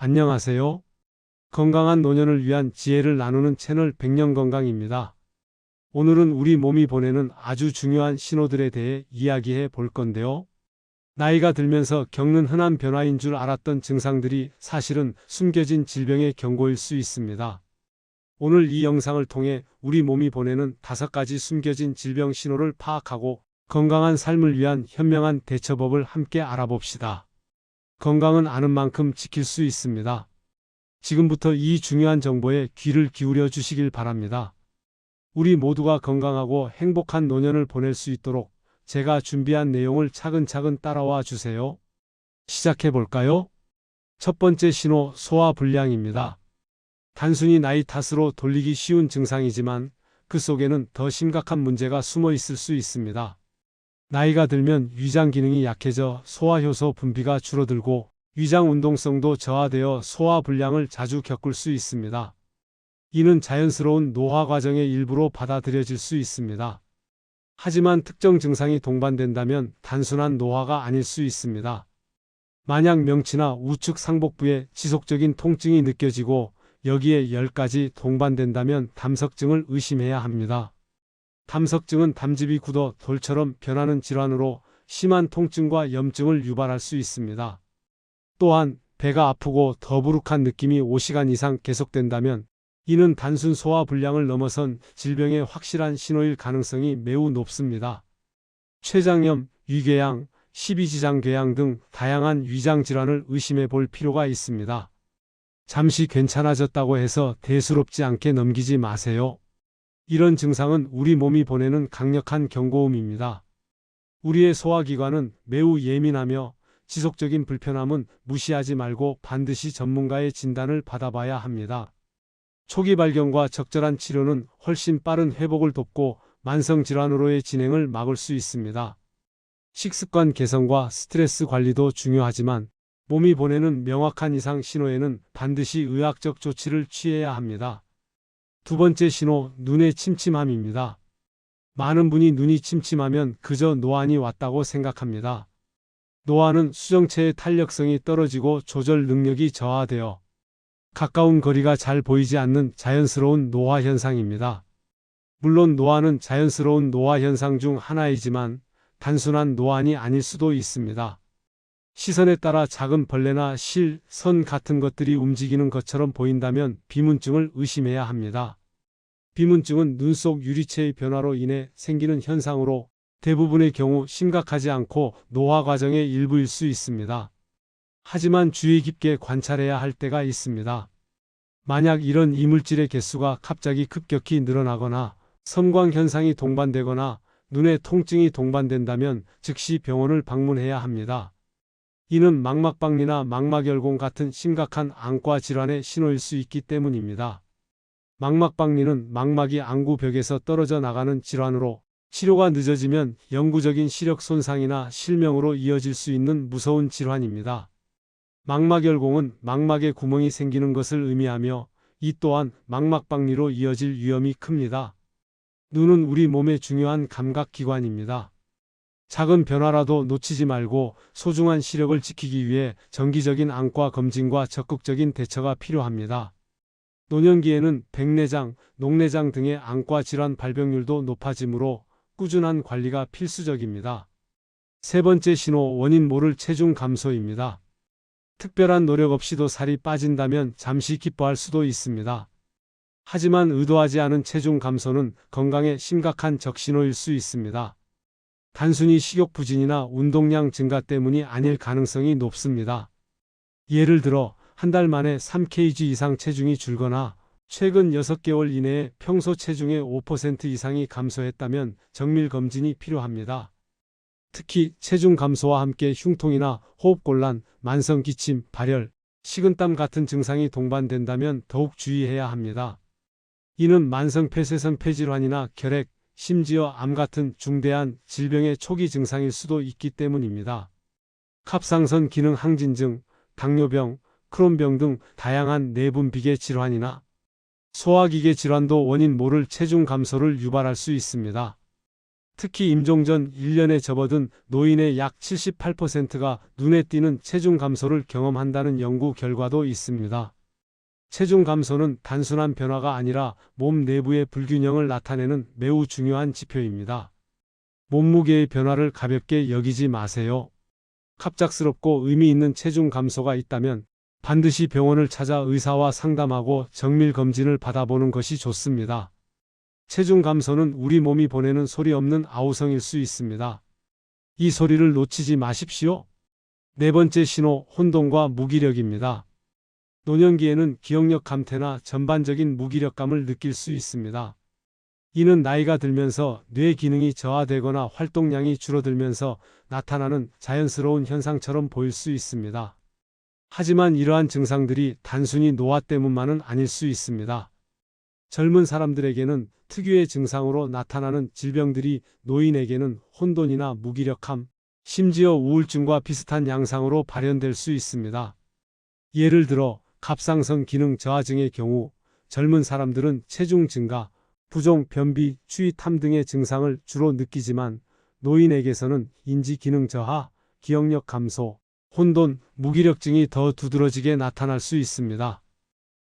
안녕하세요. 건강한 노년을 위한 지혜를 나누는 채널 백년건강입니다. 오늘은 우리 몸이 보내는 아주 중요한 신호들에 대해 이야기해 볼 건데요. 나이가 들면서 겪는 흔한 변화인 줄 알았던 증상들이 사실은 숨겨진 질병의 경고일 수 있습니다. 오늘 이 영상을 통해 우리 몸이 보내는 5가지 숨겨진 질병 신호를 파악하고 건강한 삶을 위한 현명한 대처법을 함께 알아봅시다. 건강은 아는 만큼 지킬 수 있습니다. 지금부터 이 중요한 정보에 귀를 기울여 주시길 바랍니다. 우리 모두가 건강하고 행복한 노년을 보낼 수 있도록 제가 준비한 내용을 차근차근 따라와 주세요. 시작해 볼까요? 첫 번째 신호, 소화불량입니다. 단순히 나이 탓으로 돌리기 쉬운 증상이지만 그 속에는 더 심각한 문제가 숨어 있을 수 있습니다. 나이가 들면 위장 기능이 약해져 소화효소 분비가 줄어들고 위장 운동성도 저하되어 소화불량을 자주 겪을 수 있습니다. 이는 자연스러운 노화 과정의 일부로 받아들여질 수 있습니다. 하지만 특정 증상이 동반된다면 단순한 노화가 아닐 수 있습니다. 만약 명치나 우측 상복부에 지속적인 통증이 느껴지고 여기에 10가지 동반된다면 담석증을 의심해야 합니다. 담석증은 담즙이 굳어 돌처럼 변하는 질환으로 심한 통증과 염증을 유발할 수 있습니다. 또한 배가 아프고 더부룩한 느낌이 5시간 이상 계속된다면 이는 단순 소화불량을 넘어선 질병의 확실한 신호일 가능성이 매우 높습니다. 췌장염, 위궤양, 십이지장궤양 등 다양한 위장질환을 의심해 볼 필요가 있습니다. 잠시 괜찮아졌다고 해서 대수롭지 않게 넘기지 마세요. 이런 증상은 우리 몸이 보내는 강력한 경고음입니다. 우리의 소화기관은 매우 예민하며 지속적인 불편함은 무시하지 말고 반드시 전문가의 진단을 받아봐야 합니다. 초기 발견과 적절한 치료는 훨씬 빠른 회복을 돕고 만성질환으로의 진행을 막을 수 있습니다. 식습관 개선과 스트레스 관리도 중요하지만 몸이 보내는 명확한 이상 신호에는 반드시 의학적 조치를 취해야 합니다. 두 번째 신호, 눈의 침침함입니다. 많은 분이 눈이 침침하면 그저 노안이 왔다고 생각합니다. 노안은 수정체의 탄력성이 떨어지고 조절 능력이 저하되어 가까운 거리가 잘 보이지 않는 자연스러운 노화 현상입니다. 물론 노안은 자연스러운 노화 현상 중 하나이지만 단순한 노안이 아닐 수도 있습니다. 시선에 따라 작은 벌레나 실, 선 같은 것들이 움직이는 것처럼 보인다면 비문증을 의심해야 합니다. 비문증은 눈 속 유리체의 변화로 인해 생기는 현상으로 대부분의 경우 심각하지 않고 노화 과정의 일부일 수 있습니다. 하지만 주의 깊게 관찰해야 할 때가 있습니다. 만약 이런 이물질의 개수가 갑자기 급격히 늘어나거나 섬광 현상이 동반되거나 눈에 통증이 동반된다면 즉시 병원을 방문해야 합니다. 이는 망막박리나 망막열공 같은 심각한 안과 질환의 신호일 수 있기 때문입니다. 망막박리는 망막이 안구벽에서 떨어져 나가는 질환으로 치료가 늦어지면 영구적인 시력 손상이나 실명으로 이어질 수 있는 무서운 질환입니다. 망막열공은 망막에 구멍이 생기는 것을 의미하며 이 또한 망막박리로 이어질 위험이 큽니다. 눈은 우리 몸의 중요한 감각기관입니다. 작은 변화라도 놓치지 말고 소중한 시력을 지키기 위해 정기적인 안과 검진과 적극적인 대처가 필요합니다. 노년기에는 백내장, 녹내장 등의 안과 질환 발병률도 높아지므로 꾸준한 관리가 필수적입니다. 세 번째 신호, 원인 모를 체중 감소입니다. 특별한 노력 없이도 살이 빠진다면 잠시 기뻐할 수도 있습니다. 하지만 의도하지 않은 체중 감소는 건강에 심각한 적신호일 수 있습니다. 단순히 식욕 부진이나 운동량 증가 때문이 아닐 가능성이 높습니다. 예를 들어 한 달 만에 3kg 이상 체중이 줄거나 최근 6개월 이내에 평소 체중의 5% 이상이 감소했다면 정밀 검진이 필요합니다. 특히 체중 감소와 함께 흉통이나 호흡곤란, 만성 기침, 발열, 식은땀 같은 증상이 동반된다면 더욱 주의해야 합니다. 이는 만성 폐쇄성 폐질환이나 결핵, 심지어 암 같은 중대한 질병의 초기 증상일 수도 있기 때문입니다. 갑상선 기능 항진증, 당뇨병, 크론병 등 다양한 내분비계 질환이나 소화기계 질환도 원인 모를 체중 감소를 유발할 수 있습니다. 특히 임종 전 1년에 접어든 노인의 약 78%가 눈에 띄는 체중 감소를 경험한다는 연구 결과도 있습니다. 체중 감소는 단순한 변화가 아니라 몸 내부의 불균형을 나타내는 매우 중요한 지표입니다. 몸무게의 변화를 가볍게 여기지 마세요. 갑작스럽고 의미 있는 체중 감소가 있다면 반드시 병원을 찾아 의사와 상담하고 정밀 검진을 받아보는 것이 좋습니다. 체중 감소는 우리 몸이 보내는 소리 없는 아우성일 수 있습니다. 이 소리를 놓치지 마십시오. 네 번째 신호, 혼돈과 무기력입니다. 노년기에는 기억력 감퇴나 전반적인 무기력감을 느낄 수 있습니다. 이는 나이가 들면서 뇌 기능이 저하되거나 활동량이 줄어들면서 나타나는 자연스러운 현상처럼 보일 수 있습니다. 하지만 이러한 증상들이 단순히 노화 때문만은 아닐 수 있습니다. 젊은 사람들에게는 특유의 증상으로 나타나는 질병들이 노인에게는 혼돈이나 무기력함, 심지어 우울증과 비슷한 양상으로 발현될 수 있습니다. 예를 들어 갑상선 기능 저하증의 경우 젊은 사람들은 체중 증가, 부종, 변비, 추위탐 등의 증상을 주로 느끼지만 노인에게서는 인지 기능 저하, 기억력 감소, 혼돈, 무기력증이 더 두드러지게 나타날 수 있습니다.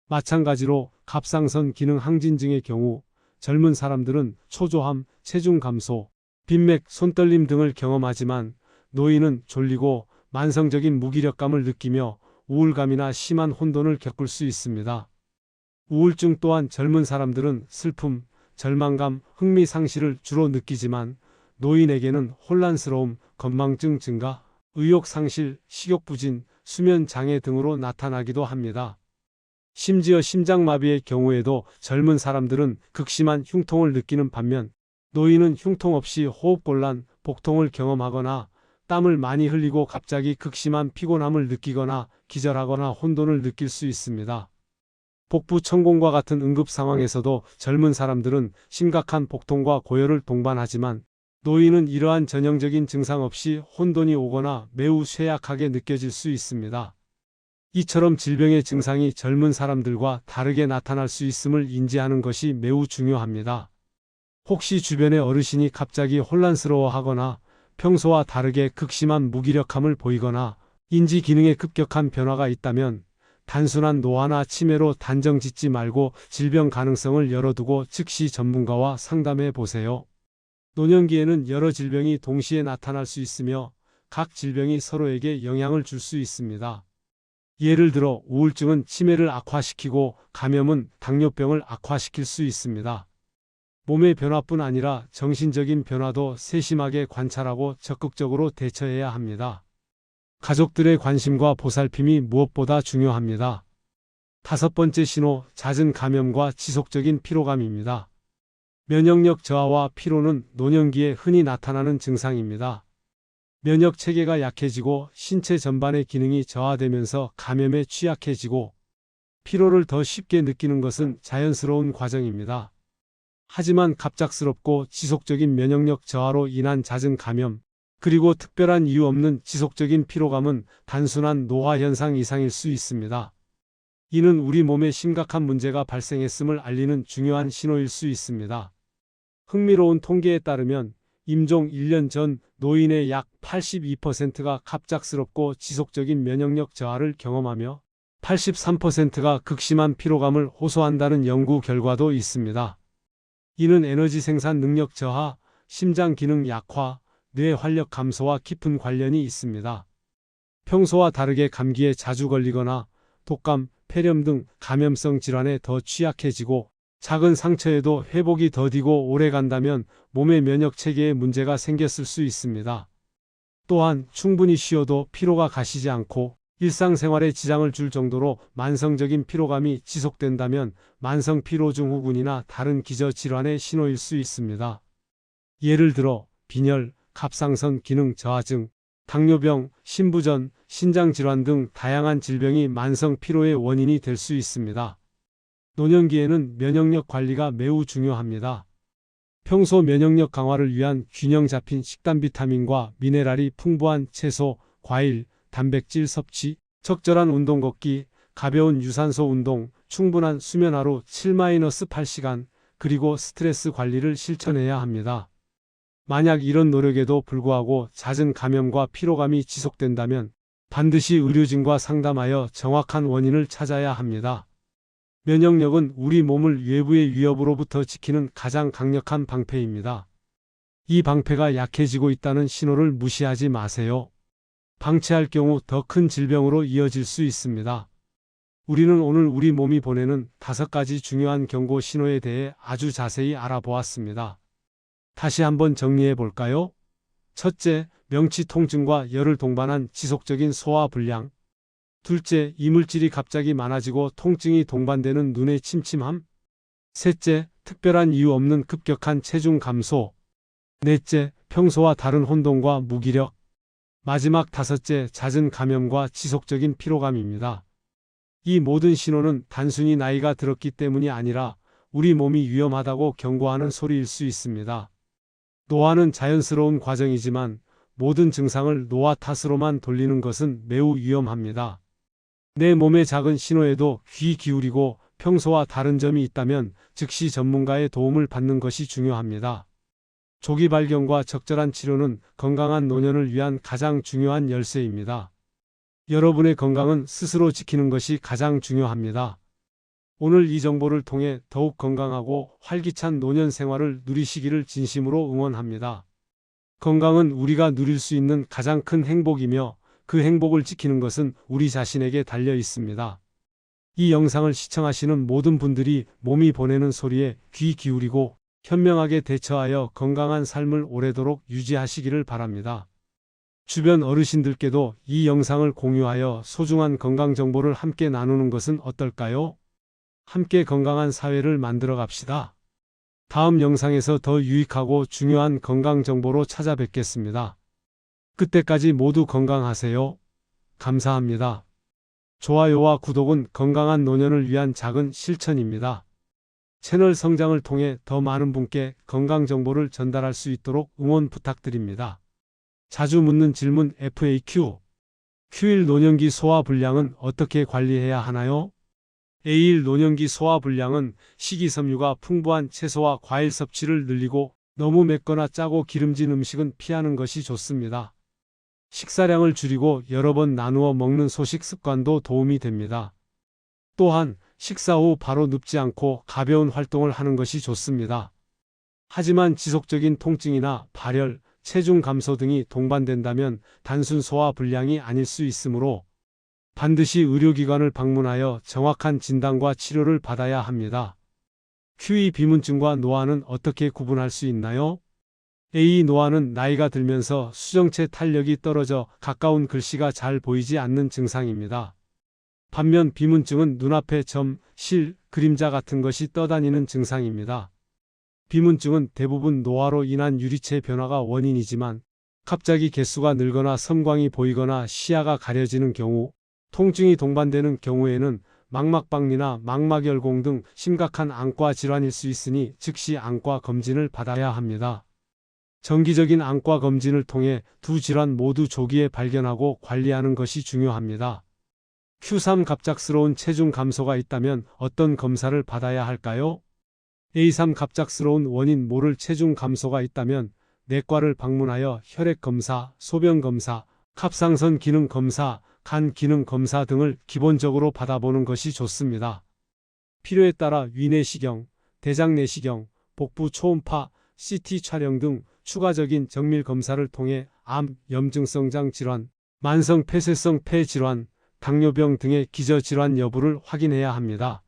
마찬가지로 갑상선 기능 항진증의 경우 젊은 사람들은 초조함, 체중 감소, 빈맥, 손떨림 등을 경험하지만 노인은 졸리고 만성적인 무기력감을 느끼며 우울감이나 심한 혼돈을 겪을 수 있습니다. 우울증 또한 젊은 사람들은 슬픔, 절망감, 흥미 상실을 주로 느끼지만 노인에게는 혼란스러움, 건망증 증가, 의욕 상실, 식욕 부진, 수면 장애 등으로 나타나기도 합니다. 심지어 심장마비의 경우에도 젊은 사람들은 극심한 흉통을 느끼는 반면 노인은 흉통 없이 호흡곤란, 복통을 경험하거나 땀을 많이 흘리고 갑자기 극심한 피곤함을 느끼거나 기절하거나 혼돈을 느낄 수 있습니다. 복부 천공과 같은 응급 상황에서도 젊은 사람들은 심각한 복통과 고열을 동반하지만 노인은 이러한 전형적인 증상 없이 혼돈이 오거나 매우 쇠약하게 느껴질 수 있습니다. 이처럼 질병의 증상이 젊은 사람들과 다르게 나타날 수 있음을 인지하는 것이 매우 중요합니다. 혹시 주변의 어르신이 갑자기 혼란스러워하거나 평소와 다르게 극심한 무기력함을 보이거나 인지 기능에 급격한 변화가 있다면 단순한 노화나 치매로 단정 짓지 말고 질병 가능성을 열어두고 즉시 전문가와 상담해 보세요. 노년기에는 여러 질병이 동시에 나타날 수 있으며 각 질병이 서로에게 영향을 줄 수 있습니다. 예를 들어 우울증은 치매를 악화시키고 감염은 당뇨병을 악화시킬 수 있습니다. 몸의 변화뿐 아니라 정신적인 변화도 세심하게 관찰하고 적극적으로 대처해야 합니다. 가족들의 관심과 보살핌이 무엇보다 중요합니다. 다섯 번째 신호, 잦은 감염과 지속적인 피로감입니다. 면역력 저하와 피로는 노년기에 흔히 나타나는 증상입니다. 면역 체계가 약해지고 신체 전반의 기능이 저하되면서 감염에 취약해지고 피로를 더 쉽게 느끼는 것은 자연스러운 과정입니다. 하지만 갑작스럽고 지속적인 면역력 저하로 인한 잦은 감염, 그리고 특별한 이유 없는 지속적인 피로감은 단순한 노화 현상 이상일 수 있습니다. 이는 우리 몸에 심각한 문제가 발생했음을 알리는 중요한 신호일 수 있습니다. 흥미로운 통계에 따르면 임종 1년 전 노인의 약 82%가 갑작스럽고 지속적인 면역력 저하를 경험하며 83%가 극심한 피로감을 호소한다는 연구 결과도 있습니다. 이는 에너지 생산 능력 저하, 심장 기능 약화, 뇌 활력 감소와 깊은 관련이 있습니다. 평소와 다르게 감기에 자주 걸리거나 독감, 폐렴 등 감염성 질환에 더 취약해지고 작은 상처에도 회복이 더디고 오래 간다면 몸의 면역 체계에 문제가 생겼을 수 있습니다. 또한 충분히 쉬어도 피로가 가시지 않고 일상생활에 지장을 줄 정도로 만성적인 피로감이 지속된다면 만성 피로증후군이나 다른 기저질환의 신호일 수 있습니다. 예를 들어 빈혈, 갑상선 기능 저하증, 당뇨병, 신부전, 신장질환 등 다양한 질병이 만성 피로의 원인이 될 수 있습니다. 노년기에는 면역력 관리가 매우 중요합니다. 평소 면역력 강화를 위한 균형 잡힌 식단, 비타민과 미네랄이 풍부한 채소, 과일, 단백질 섭취, 적절한 운동 걷기, 가벼운 유산소 운동, 충분한 수면 하루 7-8시간, 그리고 스트레스 관리를 실천해야 합니다. 만약 이런 노력에도 불구하고 잦은 감염과 피로감이 지속된다면 반드시 의료진과 상담하여 정확한 원인을 찾아야 합니다. 면역력은 우리 몸을 외부의 위협으로부터 지키는 가장 강력한 방패입니다. 이 방패가 약해지고 있다는 신호를 무시하지 마세요. 방치할 경우 더 큰 질병으로 이어질 수 있습니다. 우리는 오늘 우리 몸이 보내는 5가지 중요한 경고 신호에 대해 아주 자세히 알아보았습니다. 다시 한번 정리해 볼까요? 첫째, 명치 통증과 열을 동반한 지속적인 소화불량. 둘째, 이물질이 갑자기 많아지고 통증이 동반되는 눈의 침침함. 셋째, 특별한 이유 없는 급격한 체중 감소. 넷째, 평소와 다른 혼돈과 무기력. 마지막 5째, 잦은 감염과 지속적인 피로감입니다. 이 모든 신호는 단순히 나이가 들었기 때문이 아니라 우리 몸이 위험하다고 경고하는 소리일 수 있습니다. 노화는 자연스러운 과정이지만 모든 증상을 노화 탓으로만 돌리는 것은 매우 위험합니다. 내 몸의 작은 신호에도 귀 기울이고 평소와 다른 점이 있다면 즉시 전문가의 도움을 받는 것이 중요합니다. 조기 발견과 적절한 치료는 건강한 노년을 위한 가장 중요한 열쇠입니다. 여러분의 건강은 스스로 지키는 것이 가장 중요합니다. 오늘 이 정보를 통해 더욱 건강하고 활기찬 노년 생활을 누리시기를 진심으로 응원합니다. 건강은 우리가 누릴 수 있는 가장 큰 행복이며 그 행복을 지키는 것은 우리 자신에게 달려 있습니다. 이 영상을 시청하시는 모든 분들이 몸이 보내는 소리에 귀 기울이고 현명하게 대처하여 건강한 삶을 오래도록 유지하시기를 바랍니다. 주변 어르신들께도 이 영상을 공유하여 소중한 건강 정보를 함께 나누는 것은 어떨까요? 함께 건강한 사회를 만들어 갑시다. 다음 영상에서 더 유익하고 중요한 건강 정보로 찾아뵙겠습니다. 그때까지 모두 건강하세요. 감사합니다. 좋아요와 구독은 건강한 노년을 위한 작은 실천입니다. 채널 성장을 통해 더 많은 분께 건강 정보를 전달할 수 있도록 응원 부탁드립니다. 자주 묻는 질문 FAQ. Q1 노년기 소화불량은 어떻게 관리해야 하나요? A1 노년기 소화불량은 식이섬유가 풍부한 채소와 과일 섭취를 늘리고 너무 맵거나 짜고 기름진 음식은 피하는 것이 좋습니다. 식사량을 줄이고 여러 번 나누어 먹는 소식 습관도 도움이 됩니다. 또한 식사 후 바로 눕지 않고 가벼운 활동을 하는 것이 좋습니다. 하지만 지속적인 통증이나 발열, 체중 감소 등이 동반된다면 단순 소화불량이 아닐 수 있으므로 반드시 의료기관을 방문하여 정확한 진단과 치료를 받아야 합니다. QE 비문증과 노화는 어떻게 구분할 수 있나요? A. 노화는 나이가 들면서 수정체 탄력이 떨어져 가까운 글씨가 잘 보이지 않는 증상입니다. 반면 비문증은 눈앞에 점, 실, 그림자 같은 것이 떠다니는 증상입니다. 비문증은 대부분 노화로 인한 유리체 변화가 원인이지만 갑자기 개수가 늘거나 섬광이 보이거나 시야가 가려지는 경우, 통증이 동반되는 경우에는 망막박리나 망막열공 등 심각한 안과 질환일 수 있으니 즉시 안과 검진을 받아야 합니다. 정기적인 안과 검진을 통해 두 질환 모두 조기에 발견하고 관리하는 것이 중요합니다. Q3 갑작스러운 체중 감소가 있다면 어떤 검사를 받아야 할까요? A3 갑작스러운 원인 모를 체중 감소가 있다면 내과를 방문하여 혈액 검사, 소변 검사, 갑상선 기능 검사, 간 기능 검사 등을 기본적으로 받아보는 것이 좋습니다. 필요에 따라 위내시경, 대장내시경, 복부 초음파, CT 촬영 등 추가적인 정밀 검사를 통해 암, 염증성장 질환, 만성 폐쇄성 폐질환, 당뇨병 등의 기저질환 여부를 확인해야 합니다.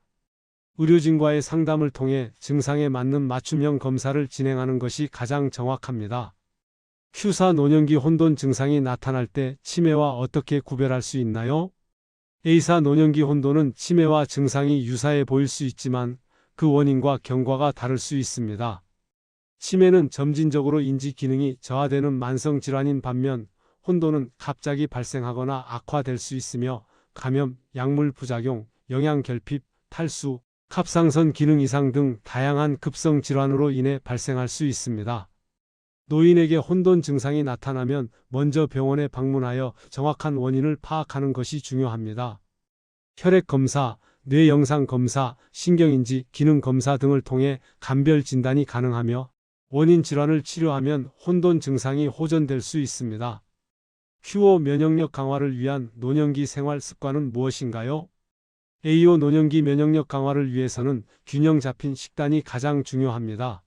의료진과의 상담을 통해 증상에 맞는 맞춤형 검사를 진행하는 것이 가장 정확합니다. Q4 노년기 혼돈 증상이 나타날 때 치매와 어떻게 구별할 수 있나요? A4 노년기 혼돈은 치매와 증상이 유사해 보일 수 있지만 그 원인과 경과가 다를 수 있습니다. 치매는 점진적으로 인지 기능이 저하되는 만성 질환인 반면 혼돈은 갑자기 발생하거나 악화될 수 있으며 감염, 약물 부작용, 영양 결핍, 탈수, 갑상선 기능 이상 등 다양한 급성 질환으로 인해 발생할 수 있습니다. 노인에게 혼돈 증상이 나타나면 먼저 병원에 방문하여 정확한 원인을 파악하는 것이 중요합니다. 혈액 검사, 뇌 영상 검사, 신경인지 기능 검사 등을 통해 감별 진단이 가능하며 원인 질환을 치료하면 혼돈 증상이 호전될 수 있습니다. Q5 면역력 강화를 위한 노년기 생활 습관은 무엇인가요? A5 노년기 면역력 강화를 위해서는 균형 잡힌 식단이 가장 중요합니다.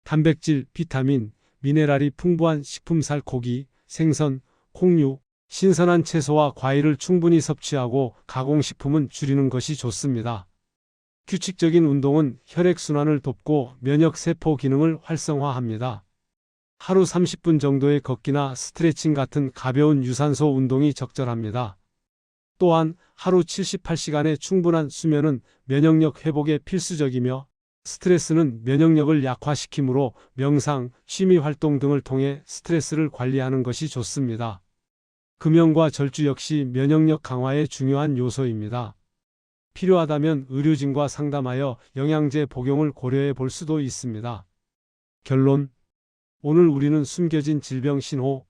단백질, 비타민, 미네랄이 풍부한 식품살 고기, 생선, 콩류, 신선한 채소와 과일을 충분히 섭취하고 가공식품은 줄이는 것이 좋습니다. 규칙적인 운동은 혈액순환을 돕고 면역세포 기능을 활성화합니다. 하루 30분 정도의 걷기나 스트레칭 같은 가벼운 유산소 운동이 적절합니다. 또한 하루 78시간의 충분한 수면은 면역력 회복에 필수적이며 스트레스는 면역력을 약화시키므로 명상, 취미 활동 등을 통해 스트레스를 관리하는 것이 좋습니다. 금연과 절주 역시 면역력 강화에 중요한 요소입니다. 필요하다면 의료진과 상담하여 영양제 복용을 고려해 볼 수도 있습니다. 결론. 오늘 우리는 숨겨진 질병 신호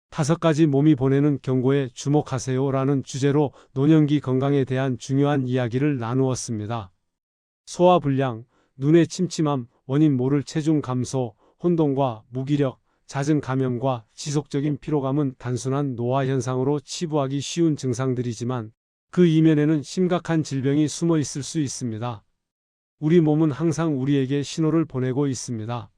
5가지 몸이 보내는 경고에 주목하세요 라는 주제로 노년기 건강에 대한 중요한 이야기를 나누었습니다. 소화불량, 눈의 침침함, 원인 모를 체중 감소, 혼돈과 무기력, 잦은 감염과 지속적인 피로감은 단순한 노화 현상으로 치부하기 쉬운 증상들이지만 그 이면에는 심각한 질병이 숨어 있을 수 있습니다. 우리 몸은 항상 우리에게 신호를 보내고 있습니다.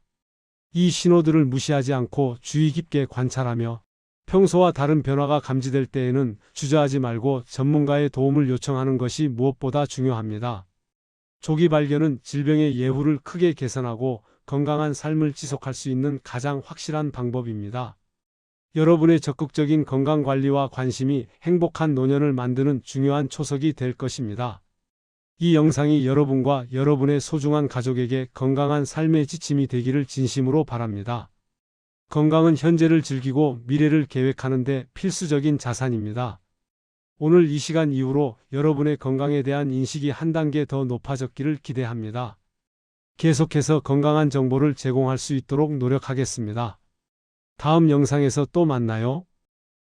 이 신호들을 무시하지 않고 주의 깊게 관찰하며 평소와 다른 변화가 감지될 때에는 주저하지 말고 전문가의 도움을 요청하는 것이 무엇보다 중요합니다. 조기 발견은 질병의 예후를 크게 개선하고 건강한 삶을 지속할 수 있는 가장 확실한 방법입니다. 여러분의 적극적인 건강관리와 관심이 행복한 노년을 만드는 중요한 초석이 될 것입니다. 이 영상이 여러분과 여러분의 소중한 가족에게 건강한 삶의 지침이 되기를 진심으로 바랍니다. 건강은 현재를 즐기고 미래를 계획하는 데 필수적인 자산입니다. 오늘 이 시간 이후로 여러분의 건강에 대한 인식이 한 단계 더 높아졌기를 기대합니다. 계속해서 건강한 정보를 제공할 수 있도록 노력하겠습니다. 다음 영상에서 또 만나요.